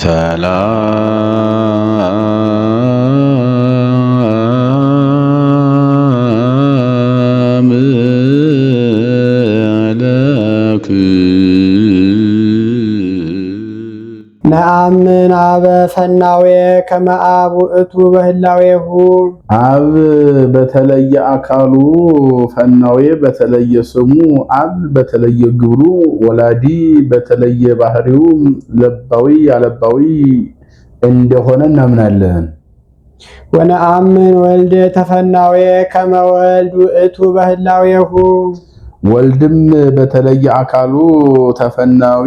ሰላም ነአምን አበ ፈናዌ ከመ አብ ውእቱ በህላዌሁ አብ በተለየ አካሉ ፈናዌ በተለየ ስሙ አብ በተለየ ግብሩ ወላዲ በተለየ ባህሪው ለባዊ ያለባዊ እንደሆነ እናምናለን። ወነአምን ወልድ ተፈናዌ ከመ ወልድ ውእቱ በህላዌሁ ወልድም በተለየ አካሉ ተፈናዊ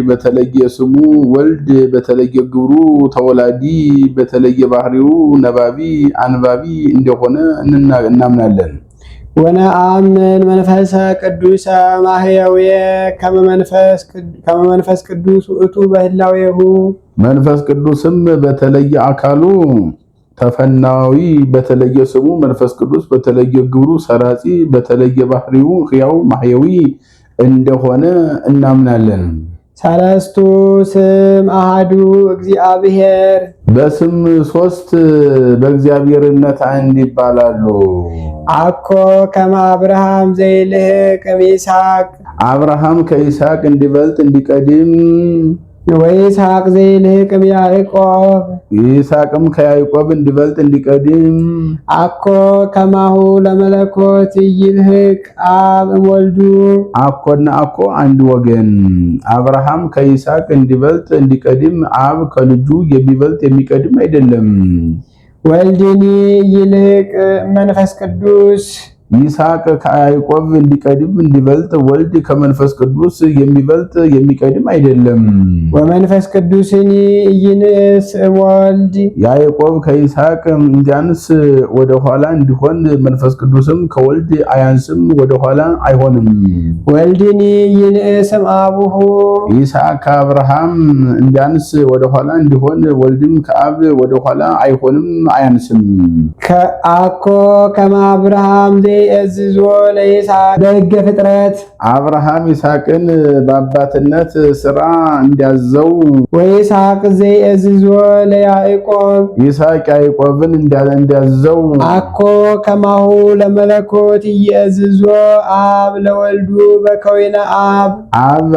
በተለየ ስሙ ወልድ በተለየ ግብሩ ተወላዲ በተለየ ባህሪው ነባቢ አንባቢ እንደሆነ እናምናለን። ወነአምን መንፈሰ ቅዱስ ማህያዊ ከመ መንፈስ ቅዱስ ውእቱ በህላዌሁ መንፈስ ቅዱስም በተለየ አካሉ ተፈናዊ በተለየ ስሙ መንፈስ ቅዱስ በተለየ ግብሩ ሰራጺ በተለየ ባህሪው ሕያው ማህያዊ እንደሆነ እናምናለን። ሰለስቱ ስም አሃዱ እግዚአብሔር በስም ሶስት በእግዚአብሔርነት አንድ ይባላሉ። አኮ ከመ አብርሃም ዘይልህቅ እምይስሐቅ አብርሃም ከይስሐቅ እንዲበልጥ እንዲቀድም ወይስሐቅ ዘይልህቅ እምያዕቆብ ይስሐቅም ከያዕቆብ እንዲበልጥ እንዲቀድም አኮ ከማሁ ለመለኮት ይልህቅ አብ እምወልዱ አኮና አኮ አንድ ወገን አብርሃም ከይስሐቅ እንዲበልጥ እንዲቀድም አብ ከልጁ የሚበልጥ የሚቀድም አይደለም። ወልድኒ ይልህቅ መንፈስ ቅዱስ ይስሐቅ ከያዕቆብ እንዲቀድም እንዲበልጥ ወልድ ከመንፈስ ቅዱስ የሚበልጥ የሚቀድም አይደለም። ወመንፈስ ቅዱስኒ ይንስ ወልድ ያዕቆብ ከይስሐቅ እንዲያንስ ወደ ኋላ እንዲሆን መንፈስ ቅዱስም ከወልድ አያንስም ወደ ኋላ አይሆንም። ወልድኒ ይንስ አቡሁ ይስሐቅ ከአብርሃም እንዲያንስ ወደ ኋላ እንዲሆን ወልድም ከአብ ወደ ኋላ አይሆንም አያንስም። ከአኮ ከመ አብርሃም እዝዞ ለይስሐቅ በሕገ ፍጥረት አብርሃም ይስሐቅን በአባትነት ስራ እንዲያዘው ወይስሐቅ ዘይእዝዞ ለያዕቆብ ይስሐቅ ያዕቆብን እንዲያዘው አኮ ከማሁ ለመለኮት ይእዝዞ አብ ለወልዱ በከዊነ አብ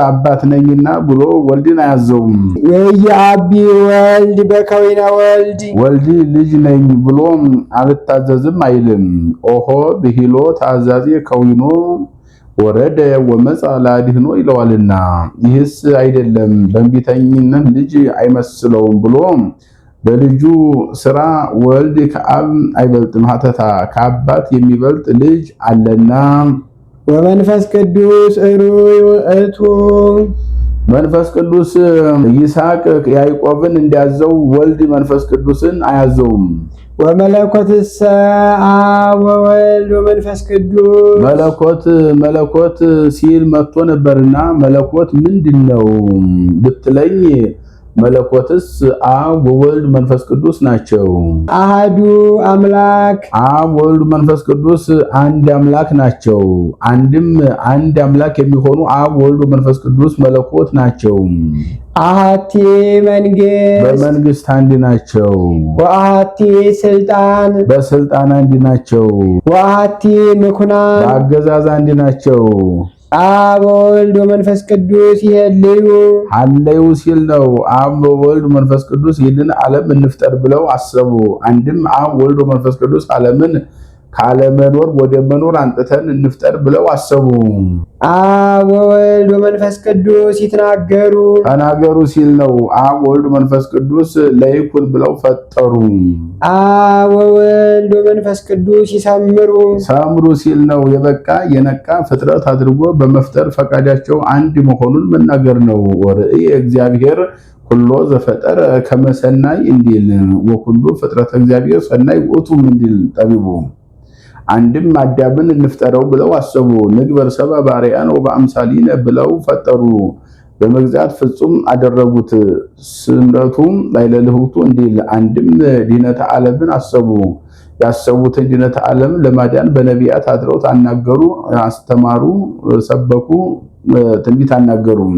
አባት ነኝና ብሎ ወልድን አያዘውም። ወየአቢ ወልድ በከዊነ ወልድ ልጅ ነኝ ብሎ አልታዘዝም አይልም። ኦሆ ብሂሎ ታዛዜ ከዊኖ ወረደ ወመጻ ላድህኖ ይለዋልና ይህስ አይደለም በእንቢተኝነት ልጅ አይመስለውም ብሎ በልጁ ስራ ወልድ ከአብ አይበልጥም ሀተታ ከአባት የሚበልጥ ልጅ አለና። ወመንፈስ ቅዱስ ሩይ ውእቱ መንፈስ ቅዱስ ይስሐቅ ያዕቆብን እንዲያዘው ወልድ መንፈስ ቅዱስን አያዘውም። ወመለኮትሰ አብ ወወልድ ወመንፈስ ቅዱስ መለኮት ሲል መጥቶ ነበርና መለኮት ምንድነው ብትለኝ መለኮትስ አብ ወወልድ መንፈስ ቅዱስ ናቸው። አሃዱ አምላክ አብ ወልድ መንፈስ ቅዱስ አንድ አምላክ ናቸው። አንድ አምላክ የሚሆኑ አብ ወልድ መንፈስ ቅዱስ መለኮት ናቸው። አሃቲ መንግስት በመንግስት አንድ ናቸው። ወአሃቲ ስልጣን በስልጣን አንድ ናቸው። ወአሃቲ ምኩናን በአገዛዝ አንድ ናቸው። አብ ወልድ መንፈስ ቅዱስ ይሄልዩ ሲል ነው። አብ ወልድ መንፈስ ቅዱስ ይህንን ዓለም እንፍጠር ብለው አሰቡ። አንድም አብ ወልድ መንፈስ ቅዱስ ዓለምን ካለመኖር ወደ መኖር አንጥተን እንፍጠር ብለው አሰቡ። አብ ወልድ መንፈስ ቅዱስ ተናገሩ ሲል ነው። አብ ወልድ መንፈስ ቅዱስ ለይኩን ብለው ፈጠሩ። አብ ወልድ መንፈስ ቅዱስ ሰምሩ ሲል ነው። የበቃ የነቃ ፍጥረት አድርጎ በመፍጠር ፈቃዳቸው አንድ መሆኑን መናገር ነው። ወርእየ እግዚአብሔር ሁሉ ዘፈጠረ ከመሰናይ እንዲል ወሁሉ ፍጥረት እግዚአብሔር ሰናይ ውእቱ እንዲል ጠቢቡ። አንድም አዳምን እንፍጠረው ብለው አሰቡ። ንግበር ሰብአ በአርአያነ ወበአምሳሊነ ብለው ፈጠሩ። በመግዛት ፍጹም አደረጉት። ስምረቱም ላዕለ ልህውቱ እንዲል አንድም ድኅነተ ዓለምን አሰቡ። ያሰቡትን ድኅነተ ዓለም ለማዳን በነቢያት አድረው ታናገሩ፣ አስተማሩ፣ ሰበኩ፣ ትንቢት አናገሩም።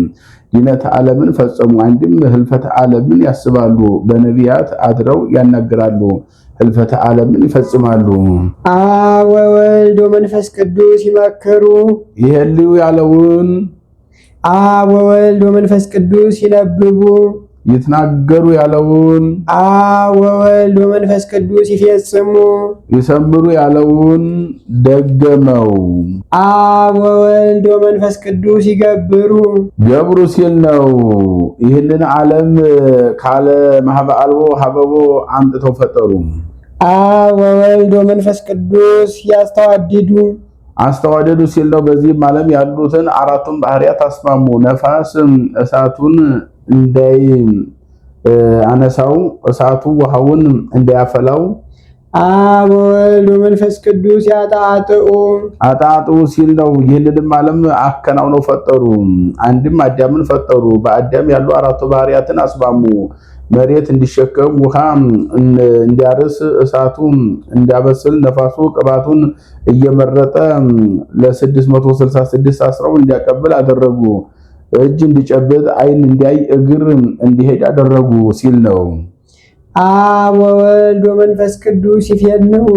ዲነተ ዓለምን ፈጸሙ። አንድም ህልፈተ ዓለምን ያስባሉ። በነቢያት አድረው ያናግራሉ። ህልፈተ ዓለምን ይፈጽማሉ። አብ ወወልድ ወመንፈስ ቅዱስ ይመክሩ። ይሄልዩ ያለውን አብ ወወልድ ወመንፈስ ቅዱስ ይነብቡ። ይትናገሩ ያለውን አብ ወወልድ ወመንፈስ ቅዱስ ይፈጽሙ። ይሰምሩ ያለውን ደገመው። አብ ወወልድ ወመንፈስ ቅዱስ ይገብሩ። ገብሩ ሲል ነው። ይህንን ዓለም ካለ ማህበ አልቦ ሀበቦ አምጥተው ፈጠሩ። አብ ወወልድ ወመንፈስ ቅዱስ ያስተዋድዱ። አስተዋደዱ ሲል ነው። በዚህም ዓለም ያሉትን አራቱን ባህሪያት አስማሙ። ነፋስ እሳቱን እንዳይ አነሳው፣ እሳቱ ውሃውን እንዳያፈላው። አብ ወወልድ ወመንፈስ ቅዱስ ያጣጥኡ ሲል ነው። ይህንንም ዓለም አከናውነው ፈጠሩ። አንድም አዳምን ፈጠሩ። በአዳም ያሉ አራቱ ባህሪያትን አስማሙ። መሬት እንዲሸከም፣ ውሃ እንዲያርስ፣ እሳቱ እንዲያበስል፣ ነፋሱ ቅባቱን እየመረጠ ለ666 አስረው እንዲያቀብል አደረጉ። እጅ እንዲጨብጥ፣ ዓይን እንዲያይ፣ እግር እንዲሄድ አደረጉ ሲል ነው። አብ ወወልድ ወመንፈስ ቅዱስ ይፌንው።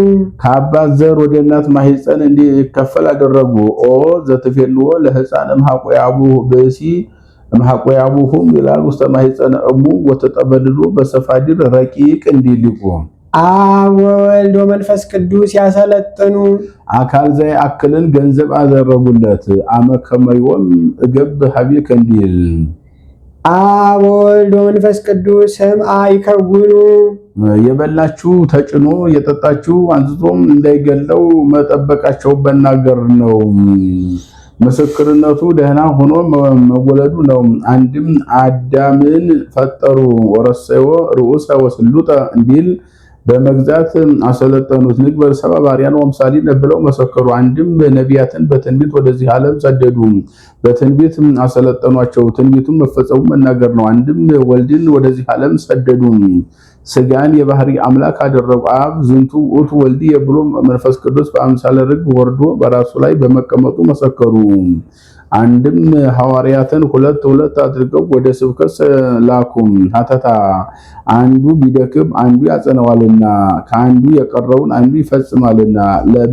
ከአባት ዘር ወደ እናት ማህፀን እንዲከፈል አደረጉ። ኦ ዘትፌንዎ ለሕፃን እምሐቆያቡ ብእሲ እምሐቆያቡሁም ይላል ውስተ ማህፀን እሙ ወተጠበልሉ በሰፋዲር ረቂቅ እንዲልቁ። አብ ወወልድ ወመንፈስ ቅዱስ ያሰለጥኑ። አካል ዘይ አክልን ገንዘብ አደረጉለት። አመከመዮም እገብ ሀቢከ እንዲል አብ ወወልድ ወመንፈስ ቅዱስ ሰምዐ ይከውኑ። የበላችሁ ተጭኖ የጠጣችሁ አንስቶም እንዳይገለው መጠበቃቸው በናገር ነው። ምስክርነቱ ደህና ሆኖ መወለዱ ነው። አንድም አዳምን ፈጠሩ። ወረሰዮ ርዑሰ ወስሉጠ እንዲል በመግዛት አሰለጠኑት። ንግበር ሰባ ባሪያን ወምሳሊ ብለው መሰከሩ። አንድም ነቢያትን በትንቢት ወደዚህ ዓለም ሰደዱ። በትንቢት አሰለጠኗቸው። ትንቢቱን መፈጸሙ መናገር ነው። አንድም ወልድን ወደዚህ ዓለም ሰደዱ። ስጋን የባህሪ አምላክ አደረጉ። አብ ዝንቱ ውእቱ ወልድየ ብሎ መንፈስ ቅዱስ በአምሳለ ርግብ ወርዶ በራሱ ላይ በመቀመጡ መሰከሩ። አንድም ሐዋርያትን ሁለት ሁለት አድርገው ወደ ስብከት ላኩም። ሀተታ አንዱ ቢደክም አንዱ ያጸነዋልና ከአንዱ የቀረውን አንዱ ይፈጽማልና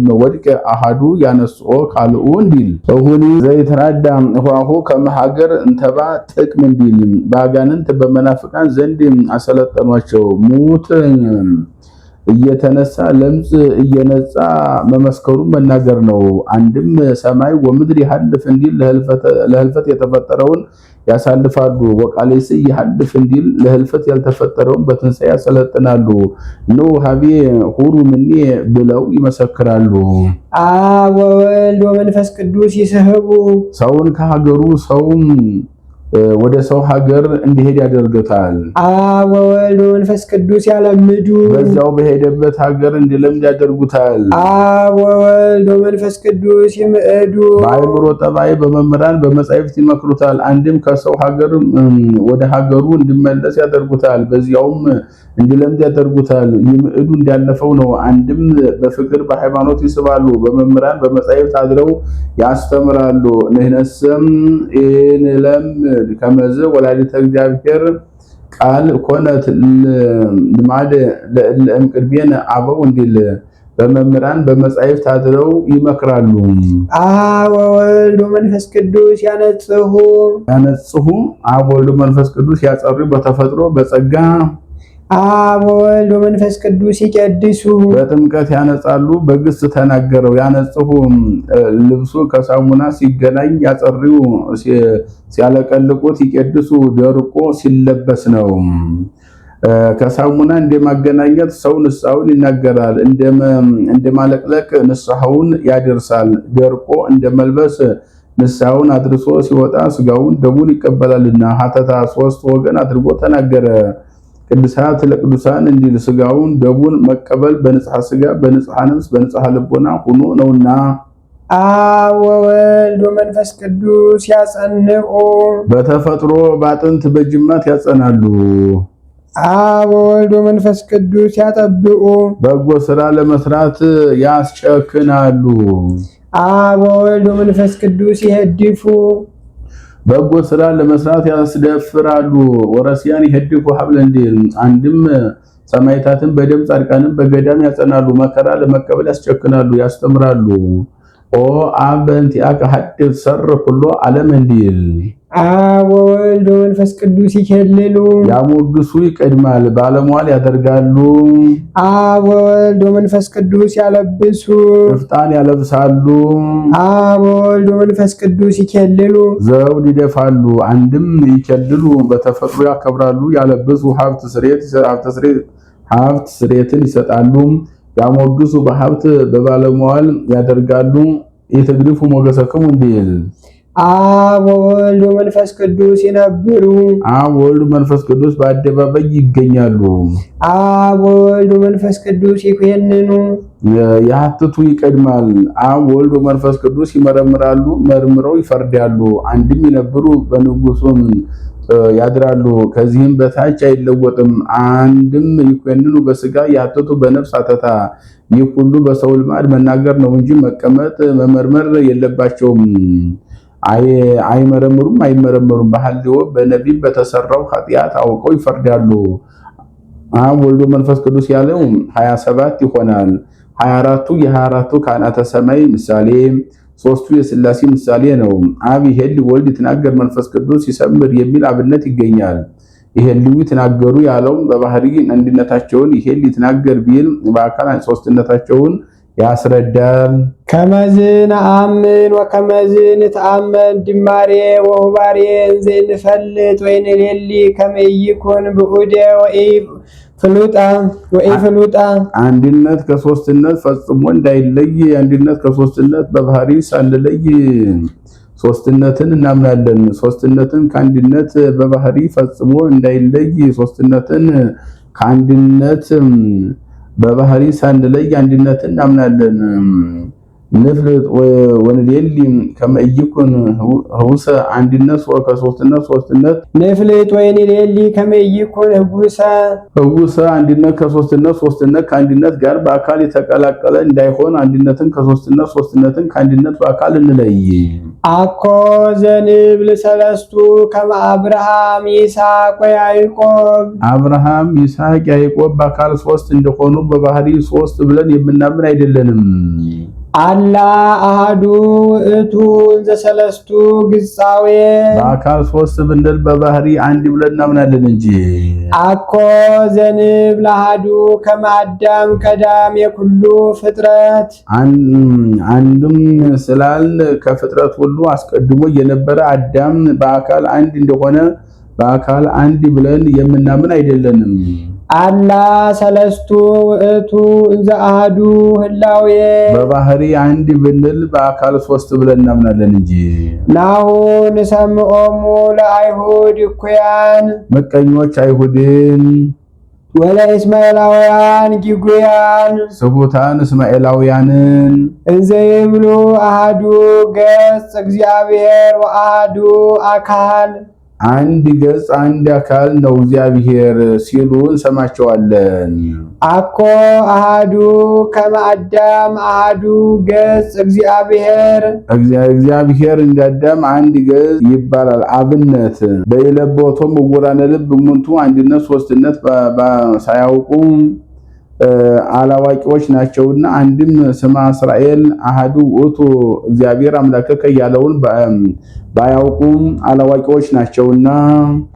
ለወድቀ አሃዱ ያነስኦ ካልኡ እንዲል እሁኒ ዘይተራዳ እኋሁ ከመሃገር እንተባ ጥቅም እንዲል ባጋንንት በመናፍቃን ዘንድ አሰለጠኗቸው። ሙት እየተነሳ ለምጽ እየነጻ መመስከሩ መናገር ነው። አንድም ሰማይ ወምድር ይሐልፍ እንዲል ለህልፈት የተፈጠረውን ያሳልፋሉ። ወቃሌስ ይሐልፍ እንዲል ለህልፈት ያልተፈጠረውን በትንሣኤ ያሰለጥናሉ። ኑ ሀቤ ሁሩ ምኔ ብለው ይመሰክራሉ። አብ ወወልድ ወመንፈስ ቅዱስ ይስህቡ። ሰውን ከሀገሩ ሰውም ወደ ሰው ሀገር እንዲሄድ ያደርገታል። አብ ወወልድ ወመንፈስ ቅዱስ ያለምዱ። በዛው በሄደበት ሀገር እንዲለምድ ያደርጉታል። አብ ወወልድ ወመንፈስ ቅዱስ ይምዕዱ። በአእምሮ ጠባይ በመምህራን በመጻሕፍት ይመክሩታል። አንድም ከሰው ሀገር ወደ ሀገሩ እንዲመለስ ያደርጉታል። በዚያውም እንዲለምድ ያደርጉታል። ይምዕዱ እንዳለፈው ነው። አንድም በፍቅር በሃይማኖት ይስባሉ። በመምህራን በመጻሕፍት አድረው ያስተምራሉ። ንሕነሰም ኢንለም ከመዝ ወላዲተ እግዚአብሔር ቃል ኮነት ልማድ ለእም ቅድሜነ አበው እንዲል በመምህራን በመጻሕፍት አድረው ይመክራሉ። አብ ወወልድ ወመንፈስ ቅዱስ ያነጽሁ። አብ ወልድ መንፈስ ቅዱስ ያጸሩ በተፈጥሮ በጸጋ አብ ወወልድ ወመንፈስ ቅዱስ ይቀድሱ። በጥምቀት ያነጻሉ። በግስ ተናገረው ያነጽሁ ልብሱ ከሳሙና ሲገናኝ ያጸሪው ሲያለቀልቁት ይቀድሱ ደርቆ ሲለበስ ነው። ከሳሙና እንደማገናኘት ሰው ንስሐውን ይናገራል። እንደማለቅለቅ ንስሐውን ያደርሳል። ደርቆ እንደመልበስ ንስሐውን አድርሶ ሲወጣ ስጋውን ደሙን ይቀበላልና። ሀተታ ሶስት ወገን አድርጎ ተናገረ። ቅዱሳት ለቅዱሳን እንዲል ስጋውን ደሙን መቀበል በንጽሐ ስጋ በንጽሐ ነፍስ በንጽሐ ልቦና ሆኖ ነውና። አብ ወወልድ ወመንፈስ ቅዱስ ያጸንዑ። በተፈጥሮ ባጥንት በጅማት ያጸናሉ። አብ ወወልድ ወመንፈስ ቅዱስ ያጠብቁ። በጎ ስራ ለመስራት ያስጨክናሉ። አብ ወወልድ ወመንፈስ ቅዱስ ይሄድፉ። በጎ ስራ ለመስራት ያስደፍራሉ። ወረሲያን ይሄድፉ ሀብለ እንዲል አንድም ሰማዕታትን በደም ጻድቃንን በገዳም ያጸናሉ። መከራ ለመቀበል ያስቸክናሉ፣ ያስተምራሉ። ኦ አብ በእንቲአከ ሐድግ ሰር ኩሎ ዓለም እንዲል አብ ወወልድ ወመንፈስ ቅዱስ ይከልሉ ያሞግሱ ይቀድማል ባለሟል ያደርጋሉ። አብ ወወልድ ወመንፈስ ቅዱስ ያለብሱ ፍጣን ያለብሳሉ። አብ ወወልድ ወመንፈስ ቅዱስ ይከልሉ ዘውድ ይደፋሉ። አንድም ይከልሉ በተፈጥሮ ያከብራሉ። ያለብሱ ሀብት ስሬትን ይሰጣሉ። ያሞግሱ በሀብት በባለሟል ያደርጋሉ። የተግሪፉ ሞገሰክሙ እንዲል አብ ወወልድ ወመንፈስ ቅዱስ ይነብሩ አብ ወልድ መንፈስ ቅዱስ በአደባባይ ይገኛሉ። አብ ወልድ መንፈስ ቅዱስ ይኮንኑ ያትቱ ይቀድማል። አብ ወልድ መንፈስ ቅዱስ ይመረምራሉ፣ መርምረው ይፈርዳሉ። አንድም ይነብሩ በንጉሱም ያድራሉ። ከዚህም በታች አይለወጥም። አንድም ይኮንኑ በስጋ ያትቱ በነፍስ አተታ። ይህ ሁሉ በሰው ልማድ መናገር ነው እንጂ መቀመጥ መመርመር የለባቸውም። አይመረምሩም። በሐልዮ በነቢብ በተሰራው ኃጢአት አውቀው ይፈርዳሉ። አብ ወልድ መንፈስ ቅዱስ ያለው 27 ይሆናል። 24ቱ የ24ቱ ካህናተ ሰማይ ምሳሌ፣ ሶስቱ የሥላሴ ምሳሌ ነው። አብ ይሄል ወልድ ይትናገር መንፈስ ቅዱስ ይሰምር የሚል አብነት ይገኛል። ይሄልዩ ይትናገሩ ያለው በባህሪ አንድነታቸውን ይሄል ይትናገር ቢል በአካል ሶስትነታቸውን ያስረዳል። ከመዝን አምን ወከመዝን ተአመን ድማሬ ወሁባሬ እንዘንፈልጥ ወይን ሌሊ ከመይኩን ብኡደ ፍሉጣ አንድነት ከሶስትነት ፈጽሞ እንዳይለይ አንድነት ከሶስትነት በባህሪ ሳንለይ ሶስትነትን እናምናለን። ሶስትነትን ከአንድነት በባህሪ ፈጽሞ እንዳይለይ ሶስትነትን ከአንድነት በባህሪ ሳንለይ አንድነትን እናምናለን። ንፍልጥ ወንሌሊ ከመይኩን ህውሰ አንድነት ከሶስትነት ሶስትነት ንፍልጥ ወንሌሊ ከመይኩን ህውሰ አንድነት ከሶስትነት ሶስትነት ከአንድነት ጋር በአካል የተቀላቀለ እንዳይሆን አንድነትን ከሶስትነት ሶስትነትን ከአንድነት በአካል እንለይ። አኮ ዘንብል ሰለስቱ ከመ አብርሃም ይስሐቅ ወያዕቆብ አብርሃም ይስሐቅ ያዕቆብ በአካል ሶስት እንደሆኑ በባህሪ ሶስት ብለን የምናምን አይደለንም። አላ አሃዱ ውእቱ ዘሰለስቱ ግጻዌ በአካል ሶስት ብንል በባህሪ አንድ ብለን እናምናለን እንጂ። አኮ ዘንብል አሃዱ ከመ አዳም ቀዳም የኩሉ ፍጥረት አንድም ስላል ከፍጥረት ሁሉ አስቀድሞ የነበረ አዳም በአካል አንድ እንደሆነ በአካል አንድ ብለን የምናምን አይደለንም። አላ ሰለስቱ ውእቱ እንዘ አሐዱ ህላዌ በባህሪ አንድ ብንል በአካል ሶስት ብለን እናምናለን እንጂ። ናሁ ንሰምዖሙ ለአይሁድ እኩያን ምቀኞች አይሁድን ወለእስማኤላውያን ጊጉያን ስቡታን እስማኤላውያንን እንዘ ይብሉ አሐዱ ገጽ እግዚአብሔር ወአሐዱ አካል አንድ ገጽ አንድ አካል ነው እግዚአብሔር ሲሉ እንሰማቸዋለን። አኮ አሃዱ ከመ አዳም አሃዱ ገጽ እግዚአብሔር እንደ አዳም አንድ ገጽ ይባላል። አብነት በኢለቦቶም ዕውራነ ልብ እሙንቱ አንድነት ሶስትነት ሳያውቁ አላዋቂዎች ናቸውና አንድም ስማ እስራኤል አሃዱ ውእቱ እግዚአብሔር አምላከከ ያለውን ባያውቁም አላዋቂዎች ናቸውና።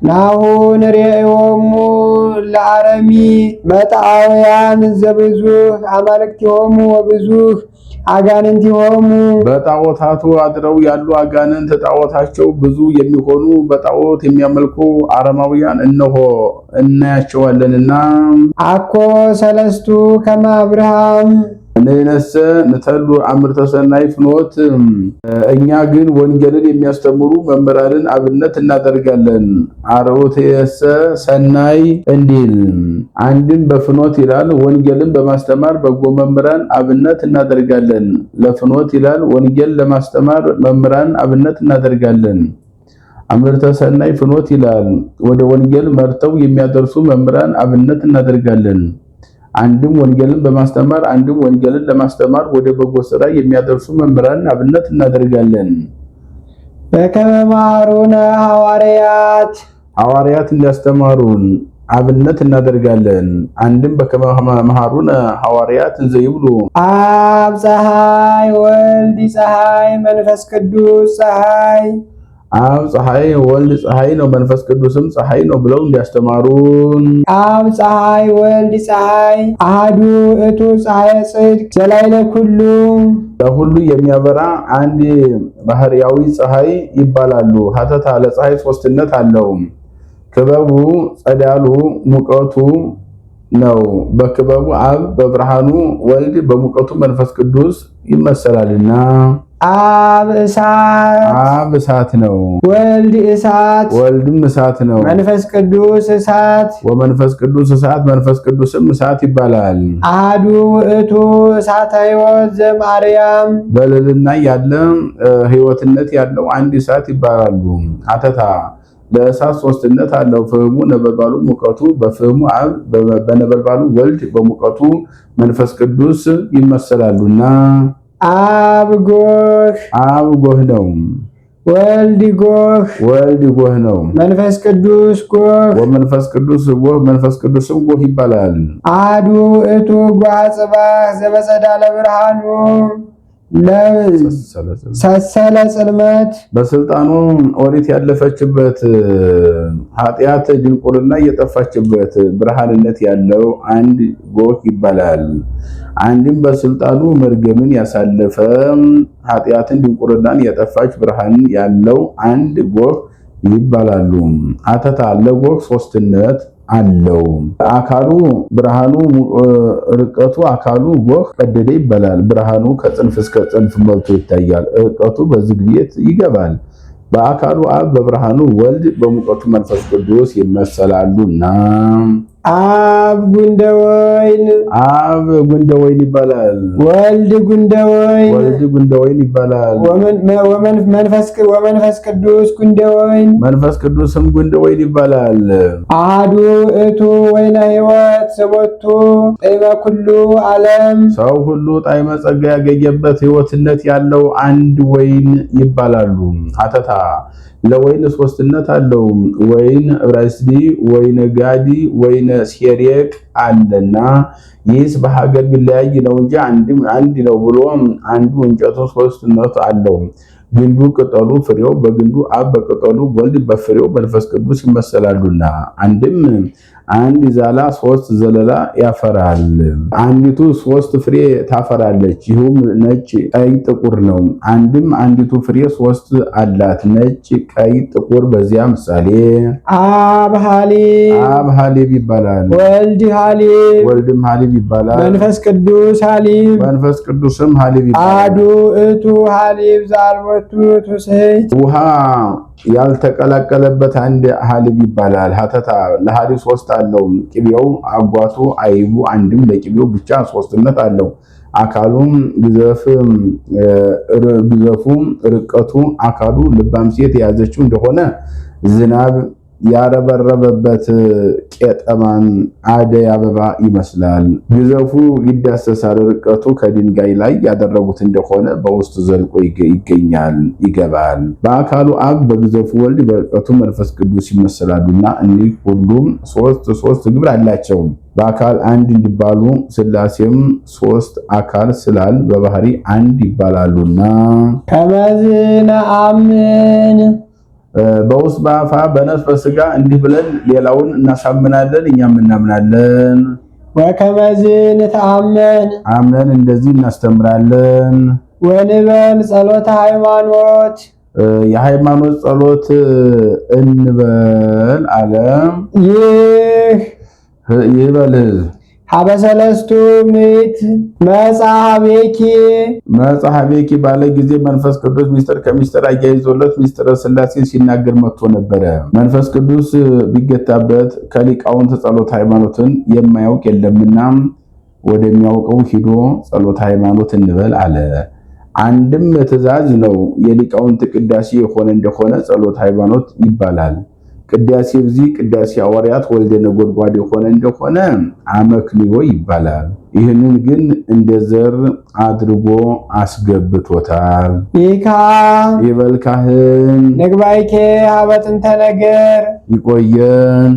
ናሁ ንሬዮሙ ለአረሚ መጣውያን ዘብዙህ አማልክቲሆሙ ወብዙህ አጋንንቲሆሙ በጣዖታቱ አድረው ያሉ አጋንንት ጣዖታቸው ብዙ የሚሆኑ በጣዖት የሚያመልኩ አረማውያን እነሆ እናያቸዋለንና። አኮ ሰለስቱ ከመ አብርሃም ነነሰ ንተሉ አምርተ ሰናይ ፍኖት እኛ ግን ወንጌልን የሚያስተምሩ መምህራንን አብነት እናደርጋለን። አርዑትየሰ ሰናይ እንዲል አንድም በፍኖት ይላል ወንጌልን በማስተማር በጎ መምህራን አብነት እናደርጋለን። ለፍኖት ይላል ወንጌል ለማስተማር መምህራን አብነት እናደርጋለን። አምርተ ሰናይ ፍኖት ይላል ወደ ወንጌል መርተው የሚያደርሱ መምህራን አብነት እናደርጋለን። አንድም ወንጌልን በማስተማር አንድም ወንጌልን ለማስተማር ወደ በጎ ስራ የሚያደርሱ መምህራን አብነት እናደርጋለን። በከመ መሃሩነ ሐዋርያት እንዲያስተማሩን አብነት እናደርጋለን። አንድም በከመ መሃሩነ ሐዋርያት እንዘ ይብሉ አብ ፀሐይ ወልድ ፀሐይ መንፈስ ቅዱስ ፀሐይ አብ ፀሐይ ወልድ ፀሐይ ነው መንፈስ ቅዱስም ፀሐይ ነው ብለው እንዲያስተማሩን አብ ፀሐይ ወልድ ፀሐይ አሐዱ ውእቱ ፀሐይ ጽድቅ ዘላዕለ ኩሉ ለሁሉ የሚያበራ አንድ ባህርያዊ ፀሐይ ይባላሉ። ሀተታ ለፀሐይ ሶስትነት አለው። ክበቡ ጸዳሉ ሙቀቱ ነው። በክበቡ አብ በብርሃኑ ወልድ በሙቀቱ መንፈስ ቅዱስ ይመሰላልና አብ እሳት ነው። ወልድ እሳት ወልድም እሳት ነው። መንፈስ ቅዱስ እሳት ወመንፈስ ቅዱስ እሳት መንፈስ ቅዱስም እሳት ይባላል። አሐዱ ውእቱ እሳተ ሕይወት ዘማርያም በልዕልና ያለ ሕይወትነት ያለው አንድ እሳት ይባላሉ። አተታ ለእሳት ሶስትነት አለው። ፍህሙ ነበልባሉ ሙቀቱ በፍህሙ አብ በነበልባሉ ወልድ በሙቀቱ መንፈስ ቅዱስ ይመሰላሉና አብ ጎህ ነው። ወልድ ጎህ ነው። መንፈስ ቅዱስ ጎህ ወመንፈስ ቅዱስ ጎህ መንፈስ ቅዱስም ጎህ ይባላል። አሐዱ ውእቱ ጎሃ ጽባሕ ዘበጸዳለ ብርሃኑ ሰሰለ ጽልመት በስልጣኑ ኦሪት ያለፈችበት ኃጢአት ድንቁርና እየጠፋችበት ብርሃንነት ያለው አንድ ጎህ ይባላል። አንድም በስልጣኑ መርገምን ያሳለፈ ኃጢአትን ድንቁርናን የጠፋች ብርሃን ያለው አንድ ጎህ ይባላሉ። አተታ ለጎህ ሶስትነት አለው። አካሉ ብርሃኑ ርቀቱ አካሉ ጎህ ቀደደ ይባላል። ብርሃኑ ከጽንፍ እስከ ጽንፍ መልቶ ይታያል። ርቀቱ በዝግ ቤት ይገባል። በአካሉ አብ በብርሃኑ ወልድ በሙቀቱ መንፈስ ቅዱስ ይመሰላሉና አብ ጉንደ ወይን ይባላል። ወልድ ጉንደ ወይን ይባላል። ወመንፈስ ቅዱስ ጉንደ ወይን መንፈስ ቅዱስም ጉንደ ወይን ይባላል። አሐዱ ውእቱ ወይነ ሕይወት ዘቦቱ ጣዕመ ኩሉ ዓለም ሰው ሁሉ ጣዕመ ጸጋ ያገኘበት ሕይወትነት ያለው አንድ ወይን ይባላሉ። አተታ ለወይን ሶስትነት አለው። ወይን ዕብራይስዲ ወይነ ጋዲ ወይነ ሲሪየቅ አለና ይህስ በሀገር ቢለያይ ነው እንጂ አንድ ነው ብሎ አንዱ እንጨቱ ሶስትነት አለው። ግንዱ ቅጠሉ ፍሬው በግንዱ አብ በቅጠሉ ወልድ በፍሬው መንፈስ ቅዱስ ይመሰላሉና አንድም አንድ ዛላ ሶስት ዘለላ ያፈራል። አንዲቱ ሶስት ፍሬ ታፈራለች። ይሁም ነጭ፣ ቀይ፣ ጥቁር ነው። አንድም አንዲቱ ፍሬ ሶስት አላት፣ ነጭ፣ ቀይ፣ ጥቁር። በዚያ ምሳሌ አብ ሐሊብ ይባላል። ወልድም ሐሊብ ይባላል። መንፈስ ቅዱስ ሐሊብ መንፈስ ቅዱስም ሐሊብ ይባላል። አሐዱ ውእቱ ሐሊብ ዘአልቦቱ ትውስሕት ውሃ ያልተቀላቀለበት አንድ ሐሊብ ይባላል። ሀተታ ለሐሊብ ሶስት አለው። ቅቤው አጓቱ አይቡ አንድም ለቅቤው ብቻ ሶስትነት አለው። አካሉም ግዘፉ ርቀቱ አካሉ ልባም ሴት የያዘችው እንደሆነ ዝናብ ያረበረበበት ቄጠማን አደይ አበባ ይመስላል። ግዘፉ ይዳሰሳል። ርቀቱ ከድንጋይ ላይ ያደረጉት እንደሆነ በውስጡ ዘልቆ ይገባል። በአካሉ አብ በግዘፉ ወልድ በርቀቱ መንፈስ ቅዱስ ይመስላሉና እኒህ ሁሉም ሶስት ግብር አላቸው። በአካል አንድ እንዲባሉ ሥላሴም ሶስት አካል ስላል በባህሪ አንድ ይባላሉና ከመዝነ አምን በውስጥ በአፋ በነፍስ በስጋ እንዲህ ብለን ሌላውን እናሳምናለን፣ እኛም እናምናለን። ወከመዝን ተአመን አምነን እንደዚህ እናስተምራለን። ወንበል ጸሎተ ሃይማኖት የሃይማኖት ጸሎት እንበል አለ። ይበል ሀበሰለስቱ ምዕት መጽሐቤኪ ባለ ጊዜ መንፈስ ቅዱስ ሚስጥር ከሚስጥር አያይዞለት ሚስጥረ ሥላሴን ሲናገር መጥቶ ነበረ። መንፈስ ቅዱስ ቢገታበት ከሊቃውንት ጸሎት ሃይማኖትን የማያውቅ የለምና ወደሚያውቀው ሂዶ ጸሎት ሃይማኖት እንበል አለ። አንድም ትእዛዝ ነው። የሊቃውንት ቅዳሴ የሆነ እንደሆነ ጸሎት ሃይማኖት ይባላል። ቅዳሴ እግዚእ ቅዳሴ ሐዋርያት ወልደ ነጎድጓድ የሆነ እንደሆነ አመክንዮ ይባላል። ይህንን ግን እንደ ዘር አድርጎ አስገብቶታል። ይካ ይበልካህን ንግባይኬ ሀበጥንተ ነገር ይቆየን።